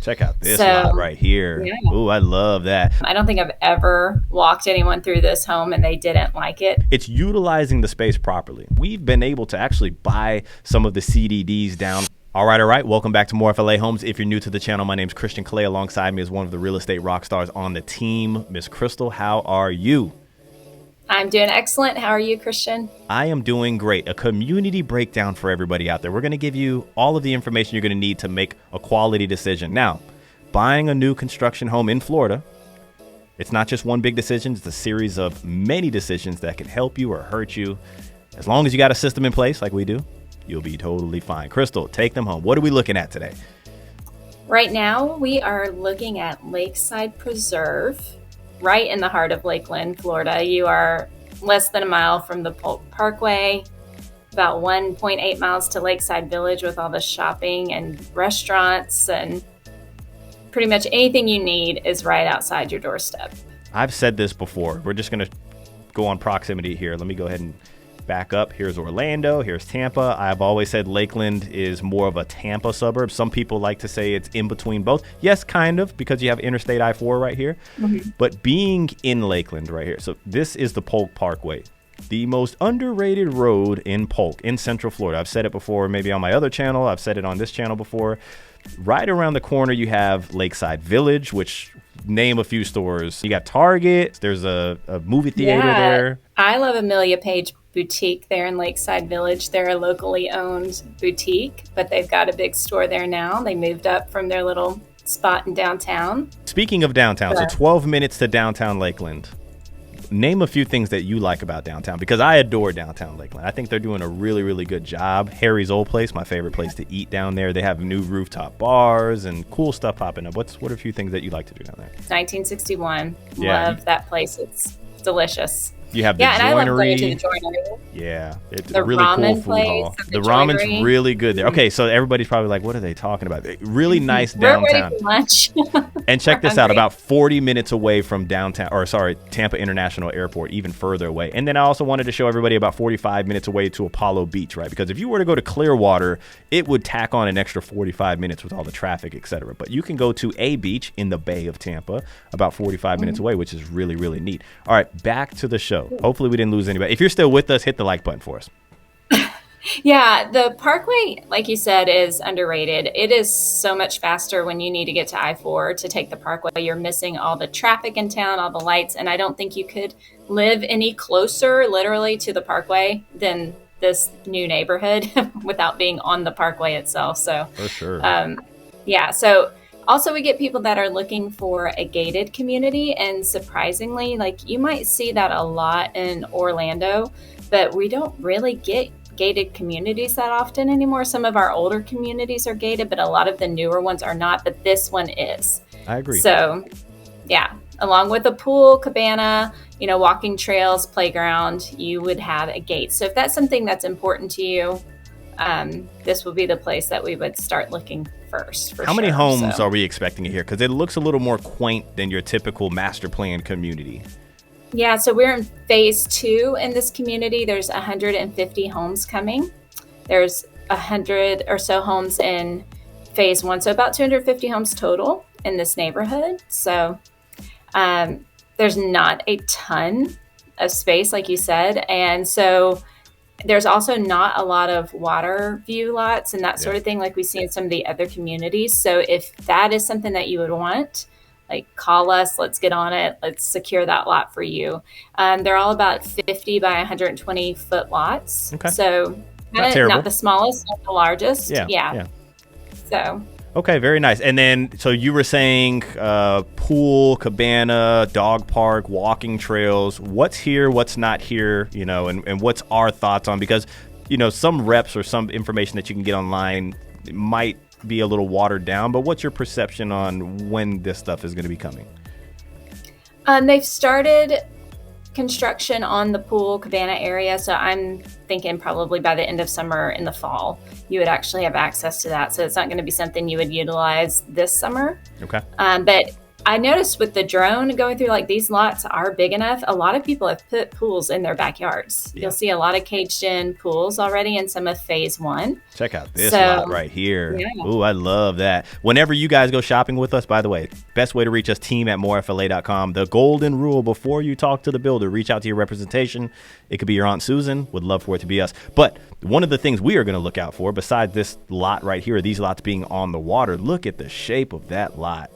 Check out this lot right here. Yeah. Ooh, I love that. I don't think I've ever walked anyone through this home and they didn't like it. It's utilizing the space properly. We've been able to actually buy some of the CDDs down. All right. Welcome back to more FLA Homes. If you're new to the channel, my name's Christian Clay. Alongside me is one of the real estate rock stars on the team, Miss Crystal. How are you? I'm doing excellent. How are you, Christian? I am doing great. A community breakdown for everybody out there. We're going to give you all of the information you're going to need to make a quality decision. Now, buying a new construction home in Florida, it's not just one big decision. It's a series of many decisions that can help you or hurt you. As long as you got a system in place like we do, you'll be totally fine. Crystal, take them home. What are we looking at today? Right now, we are looking at Lakeside Preserve, right in the heart of Lakeland, Florida. You are less than a mile from the Polk Parkway, about 1.8 miles to Lakeside Village with all the shopping and restaurants, and pretty much anything you need is right outside your doorstep. I've said this before. We're just going to go on proximity here. Let me go ahead and back up. Here's Orlando. Here's Tampa. I've always said Lakeland is more of a Tampa suburb. Some people like to say it's in between both. Yes, kind of, because you have Interstate I-4 right here. Mm-hmm. But being in Lakeland right here. So this is the Polk Parkway, the most underrated road in Polk, in Central Florida. I've said it before, maybe on my other channel. I've said it on this channel before. Right around the corner, you have Lakeside Village, which name a few stores. You got Target. There's a movie theater there. I love Amelia Page Boutique there in Lakeside Village. They're a locally owned boutique, but they've got a big store there now. They moved up from their little spot in downtown. Speaking of downtown, so 12 minutes to downtown Lakeland. Name a few things that you like about downtown, because I adore downtown Lakeland. I think they're doing a really, really good job. Harry's Old Place, my favorite place to eat down there. They have new rooftop bars and cool stuff popping up. What are a few things that you like to do down there? 1961. Yeah. Love that place. It's delicious. You have the joinery. And I love going to the joinery. Yeah, it's the a really cool food place hall. The ramen's really good there. Okay, so everybody's probably like, what are they talking about? Really nice downtown. We're ready for lunch. And check this out, about 40 minutes away from Tampa International Airport, even further away. And then I also wanted to show everybody about 45 minutes away to Apollo Beach, right? Because if you were to go to Clearwater, it would tack on an extra 45 minutes with all the traffic, etc. But you can go to a beach in the Bay of Tampa, about 45 minutes away, which is really, really neat. All right, back to the show. Hopefully we didn't lose anybody. If you're still with us, hit the like button for us. Yeah, the Parkway, like you said, is underrated. It is so much faster when you need to get to I-4 to take the Parkway. You're missing all the traffic in town, all the lights, and I don't think you could live any closer, literally, to the Parkway than this new neighborhood without being on the Parkway itself. So, for sure. Yeah, so also we get people that are looking for a gated community, and surprisingly, like you might see that a lot in Orlando, but we don't really get gated communities that often anymore. Some of our older communities are gated, but a lot of the newer ones are not, but this one is. I agree. So yeah, along with a pool, cabana, walking trails, playground, you would have a gate. So if that's something that's important to you, this would be the place that we would start looking first. How many homes are we expecting here? Because it looks a little more quaint than your typical master plan community. Yeah, so we're in phase 2 in this community. There's 150 homes coming. There's 100 or so homes in phase 1, so about 250 homes total in this neighborhood. So there's not a ton of space, like you said, and so there's also not a lot of water view lots and that sort of thing like we see in some of the other communities. So if that is something that you would want, like call us, let's get on it. Let's secure that lot for you. They're all about 50 by 120 foot lots. Okay. So not the smallest, not the largest. Yeah. So. Okay, very nice. And then, so you were saying pool, cabana, dog park, walking trails. What's here, what's not here, and what's our thoughts on, because, some reps or some information that you can get online might be a little watered down, but what's your perception on when this stuff is going to be coming? They've started construction on the pool cabana area, so I'm thinking probably by the end of summer in the fall you would actually have access to that. So it's not going to be something you would utilize this summer. Okay. But I noticed with the drone going through, like, these lots are big enough. A lot of people have put pools in their backyards. Yeah. You'll see a lot of caged in pools already in some of phase 1. Check out this lot right here. Yeah. Ooh, I love that. Whenever you guys go shopping with us, by the way, best way to reach us, team@morefla.com. The golden rule: before you talk to the builder, reach out to your representation. It could be your Aunt Susan. Would love for it to be us. But one of the things we are going to look out for, besides this lot right here, these lots being on the water, look at the shape of that lot.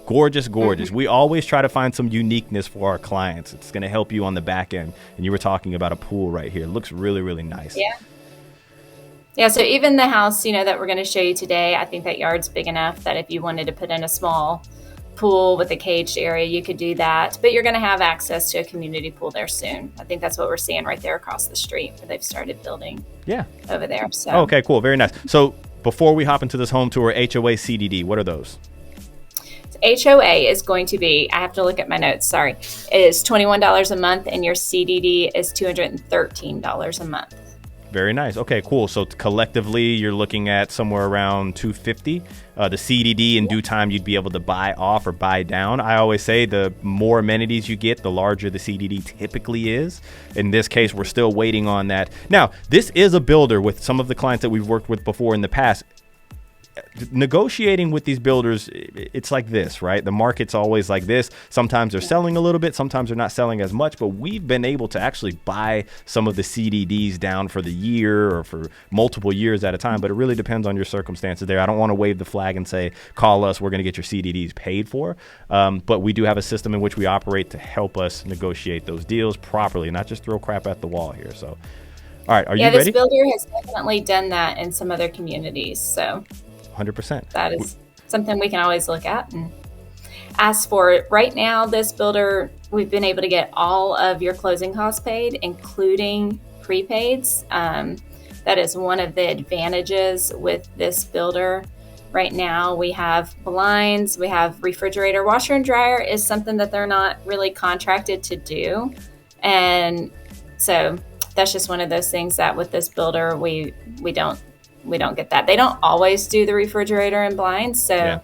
Gorgeous, gorgeous. We always try to find some uniqueness for our clients. It's going to help you on the back end. And you were talking about a pool right here. It looks really, really nice. Yeah. Yeah, so even the house, that we're going to show you today, I think that yard's big enough that if you wanted to put in a small pool with a caged area, you could do that. But you're going to have access to a community pool there soon. I think that's what we're seeing right there across the street where they've started building over there. So. Okay, cool. Very nice. So before we hop into this home tour, HOA, CDD, what are those? HOA is going to be, I have to look at my notes, sorry, is $21 a month, and your CDD is $213 a month. Very nice. Okay, cool. So collectively, you're looking at somewhere around $250. The CDD in due time, you'd be able to buy off or buy down. I always say the more amenities you get, the larger the CDD typically is. In this case, we're still waiting on that. Now, this is a builder with some of the clients that we've worked with before in the past. Negotiating with these builders, it's like this, right? The market's always like this. Sometimes they're selling a little bit, sometimes they're not selling as much, but we've been able to actually buy some of the CDDs down for the year or for multiple years at a time, but it really depends on your circumstances there. I don't want to wave the flag and say, call us, we're going to get your CDDs paid for, but we do have a system in which we operate to help us negotiate those deals properly, not just throw crap at the wall here. So, all right, are you ready? Yeah, this builder has definitely done that in some other communities, so 100%. That is something we can always look at and ask for. Right now, this builder, we've been able to get all of your closing costs paid, including prepaids. That is one of the advantages with this builder. Right now, we have blinds, we have refrigerator, washer and dryer is something that they're not really contracted to do. And so that's just one of those things that with this builder, we don't get that. They don't always do the refrigerator and blinds. So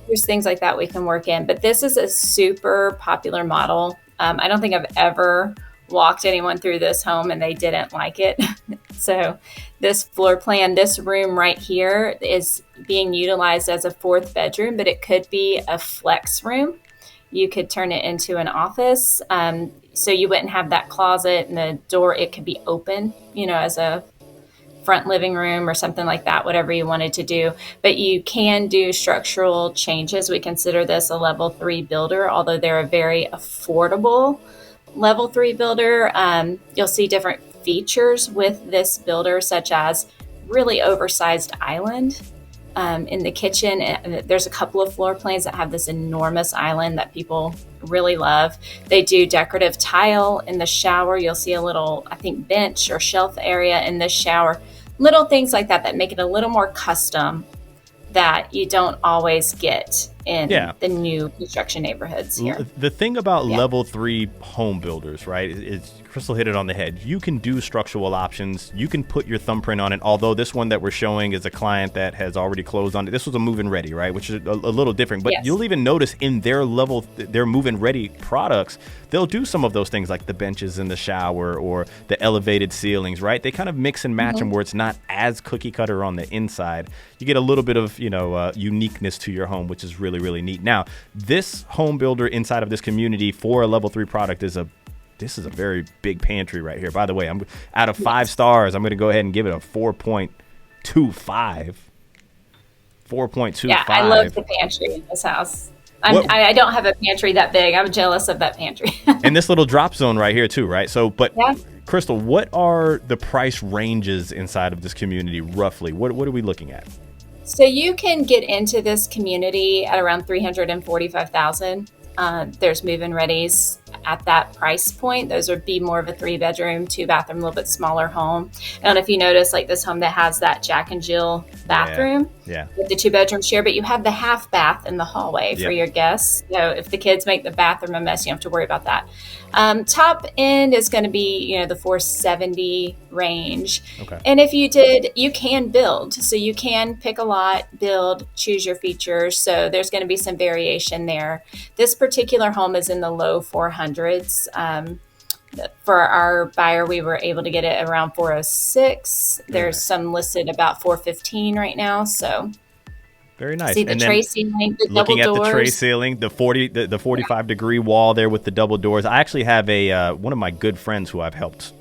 there's things like that we can work in. But this is a super popular model. I don't think I've ever walked anyone through this home and they didn't like it. So this floor plan, this room right here is being utilized as a 4th bedroom, but it could be a flex room. You could turn it into an office. So you wouldn't have that closet and the door, it could be open, as a front living room or something like that, whatever you wanted to do. But you can do structural changes. We consider this a level 3 builder, although they're a very affordable level 3 builder. You'll see different features with this builder, such as really oversized island in the kitchen. And there's a couple of floor plans that have this enormous island that people really love. They do decorative tile in the shower. You'll see a little, I think, bench or shelf area in this shower. Little things like that make it a little more custom that you don't always get in the new construction neighborhoods here. The thing about level 3 home builders, right, is Crystal hit it on the head. You can do structural options. You can put your thumbprint on it, although this one that we're showing is a client that has already closed on it. This was a move-in ready, right, which is a little different. But you'll even notice in their move-in ready products, they'll do some of those things like the benches in the shower or the elevated ceilings, right? They kind of mix and match them where it's not as cookie cutter on the inside. You get a little bit of, uniqueness to your home, which is really, really neat. Now, this home builder inside of this community for a level 3 product this is a very big pantry right here. By the way, I'm out of 5 stars. I'm going to go ahead and give it a 4.25. 4.25. Yeah, I love the pantry in this house. I don't have a pantry that big. I'm jealous of that pantry. And this little drop zone right here too, right? So, but Crystal, what are the price ranges inside of this community roughly? What are we looking at? So you can get into this community at around $345,000. There's move-in readies at that price point. Those would be more of a 3-bedroom, 2-bathroom, a little bit smaller home. I don't know if you notice, like this home that has that Jack and Jill bathroom. Yeah. with the 2-bedroom share, but you have the half bath in the hallway for your guests. So if the kids make the bathroom a mess, you don't have to worry about that. Top end is going to be, the 470 range. Okay. And if you can build. So you can pick a lot, build, choose your features. So there's going to be some variation there. This particular home is in the low 400s. For our buyer, we were able to get it around 406. There's some listed about 415 right now. So very nice. See the tray ceiling, the looking double doors. At the tray ceiling, the 45-degree wall there with the double doors. I actually have one of my good friends who I've helped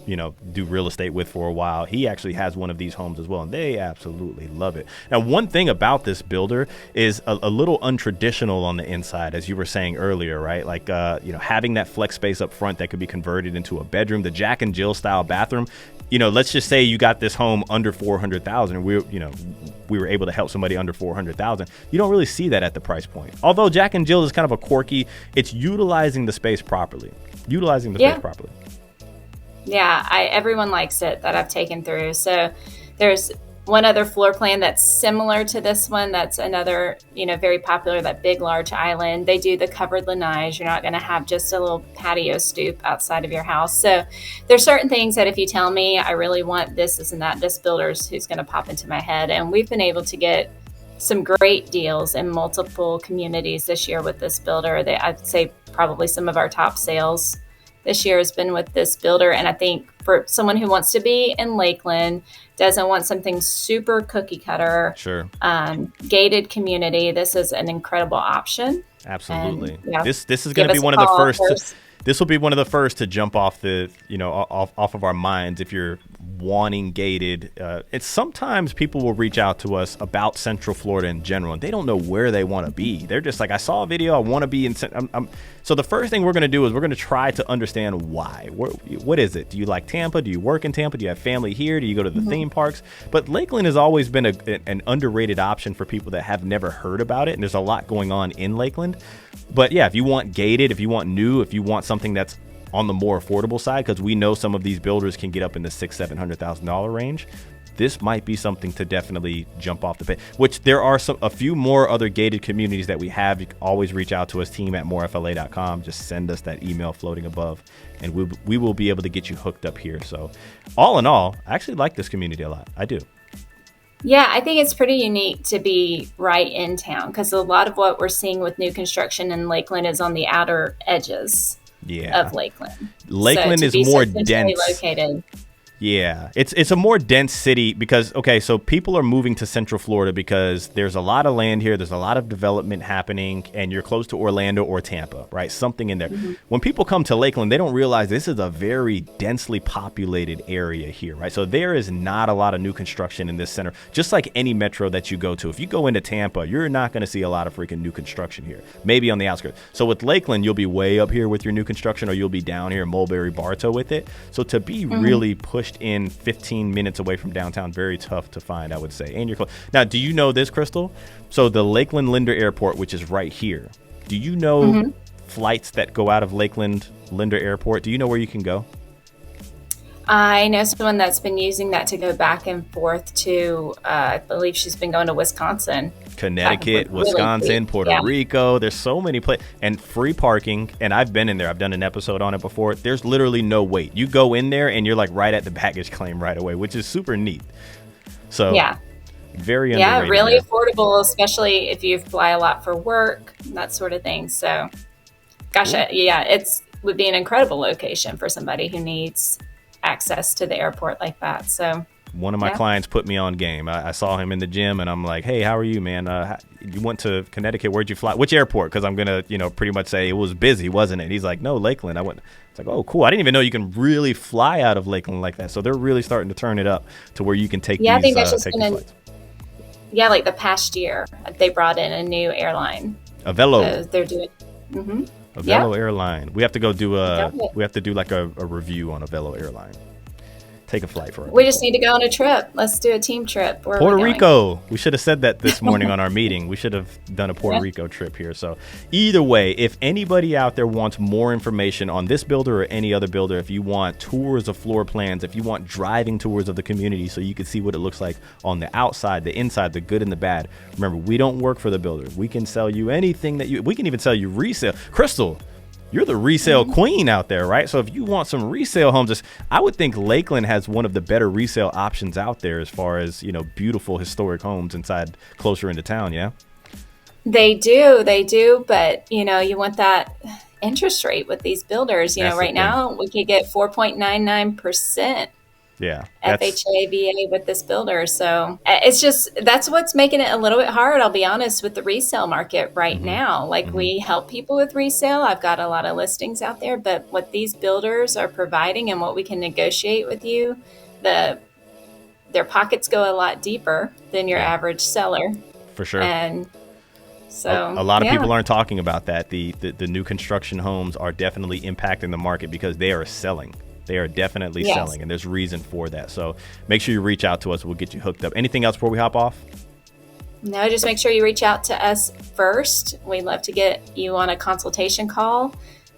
do real estate with for a while. He actually has one of these homes as well, and they absolutely love it. Now, one thing about this builder is a little untraditional on the inside, as you were saying earlier, right? Like, having that flex space up front that could be converted into a bedroom, the Jack and Jill style bathroom. Let's just say you got this home under 400,000, and we were able to help somebody under 400,000. You don't really see that at the price point. Although Jack and Jill is kind of a quirky, it's utilizing the space properly. Space properly. Yeah, everyone likes it that I've taken through. So there's one other floor plan that's similar to this one. That's another, very popular, that big, large island. They do the covered lanais. You're not going to have just a little patio stoop outside of your house. So there's certain things that if you tell me I really want this and that, this builder's who's going to pop into my head. And we've been able to get some great deals in multiple communities this year with this builder. I'd say probably some of our top sales this year has been with this builder. And I think for someone who wants to be in Lakeland, doesn't want something super cookie cutter, gated community, this is an incredible option. Absolutely. And, this is going to be one of the first. This will be one of the first to jump off the, off of our minds if you're wanting gated. It's sometimes people will reach out to us about Central Florida in general, and they don't know where they want to be. They're just like, I saw a video, I want to be in. So the first thing we're going to do is we're going to try to understand why. What is it? Do you like Tampa? Do you work in Tampa? Do you have family here? Do you go to the theme parks? But Lakeland has always been an underrated option for people that have never heard about it, and there's a lot going on in Lakeland. But yeah, if you want gated, if you want new, if you want something that's on the more affordable side, because we know some of these builders can get up in the $600,000-$700,000 range, this might be something to definitely jump off the page. Which there are a few more other gated communities that we have. You can always reach out to us, team@morefla.com. Just send us that email floating above, and we will be able to get you hooked up here. So all in all, I actually like this community a lot. I do. Yeah, I think it's pretty unique to be right in town, because a lot of what we're seeing with new construction in Lakeland is on the outer edges of Lakeland. Lakeland is more dense. Located. Yeah, it's a more dense city because, so people are moving to Central Florida because there's a lot of land here. There's a lot of development happening, and you're close to Orlando or Tampa, right? Something in there. Mm-hmm. When people come to Lakeland, they don't realize this is a very densely populated area here, right? So there is not a lot of new construction in this center, just like any metro that you go to. If you go into Tampa, you're not going to see a lot of freaking new construction here, maybe on the outskirts. So with Lakeland, you'll be way up here with your new construction, or you'll be down here in Mulberry, Bartow with it. So to be really pushed in 15 minutes away from downtown, very tough to find, I would say. And you're close. Now, do you know this, Crystal? So the Lakeland Linder Airport, which is right here, do you know flights that go out of Lakeland Linder Airport? Do you know where you can go? I know someone that's been using that to go back and forth to, I believe she's been going to Wisconsin. Connecticut, Wisconsin, really Puerto Rico. There's so many places, and free parking. And I've been in there. I've done an episode on it before. There's literally no wait. You go in there and you're like right at the baggage claim right away, which is super neat. So very underrated. Really affordable, especially if you fly a lot for work, that sort of thing. So, gosh, it's would be an incredible location for somebody who needs access to the airport like that. So. One of my clients put me on game. I saw him in the gym, and I'm like, hey, how are you, man? You went to Connecticut. Where'd you fly? Which airport? Because I'm going to, pretty much say it was busy, wasn't it? He's like, no, Lakeland. I went. It's like, oh, cool. I didn't even know you can really fly out of Lakeland like that. So they're really starting to turn it up to where you can take these I think that's just flights. Yeah, like the past year, they brought in a new airline. Avelo. So they're doing. Avelo Airline. We have to go do like a review on Avelo Airline. Take a flight for it. We just need to go on a trip. Let's do a team trip. Where are Puerto we going? Rico. We should have said that this morning on our meeting. We should have done a Puerto Rico trip here. So either way, if anybody out there wants more information on this builder or any other builder, if you want tours of floor plans, if you want driving tours of the community so you can see what it looks like on the outside, the inside, the good and the bad. Remember, we don't work for the builder. We can sell you anything we can even sell you resale. Crystal, you're the resale queen out there, right? So if you want some resale homes, I would think Lakeland has one of the better resale options out there as far as, beautiful historic homes inside closer into town, yeah? They do. But, you want that interest rate with these builders. Right now we could get 4.99%. Yeah. FHA, VA with this builder. So that's what's making it a little bit hard, I'll be honest, with the resale market right now. Like we help people with resale. I've got a lot of listings out there, but what these builders are providing and what we can negotiate with you, their pockets go a lot deeper than your average seller. For sure. And so a lot of people aren't talking about that. The new construction homes are definitely impacting the market because they are selling. They are definitely selling, and there's reason for that. So make sure you reach out to us. We'll get you hooked up. Anything else before we hop off? No, just make sure you reach out to us first. We'd love to get you on a consultation call,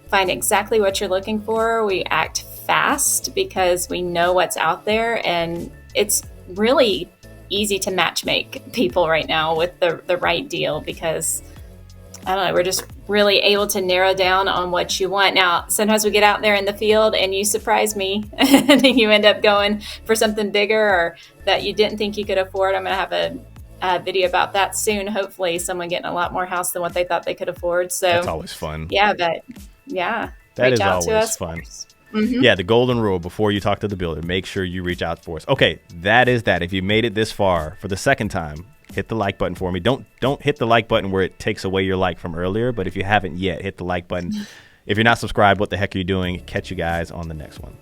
find exactly what you're looking for. We act fast because we know what's out there, and it's really easy to matchmake people right now with the right deal because I don't know, we're just really able to narrow down on what you want. Now, sometimes we get out there in the field and you surprise me and you end up going for something bigger or that you didn't think you could afford. I'm going to have a video about that soon. Hopefully someone getting a lot more house than what they thought they could afford. So that's always fun. Yeah, but yeah. That is always fun. Yeah, the golden rule before you talk to the builder, make sure you reach out for us. Okay, that is that. If you made it this far for the second time, hit the like button for me. Don't hit the like button where it takes away your like from earlier, but if you haven't yet, hit the like button. If you're not subscribed, what the heck are you doing? Catch you guys on the next one.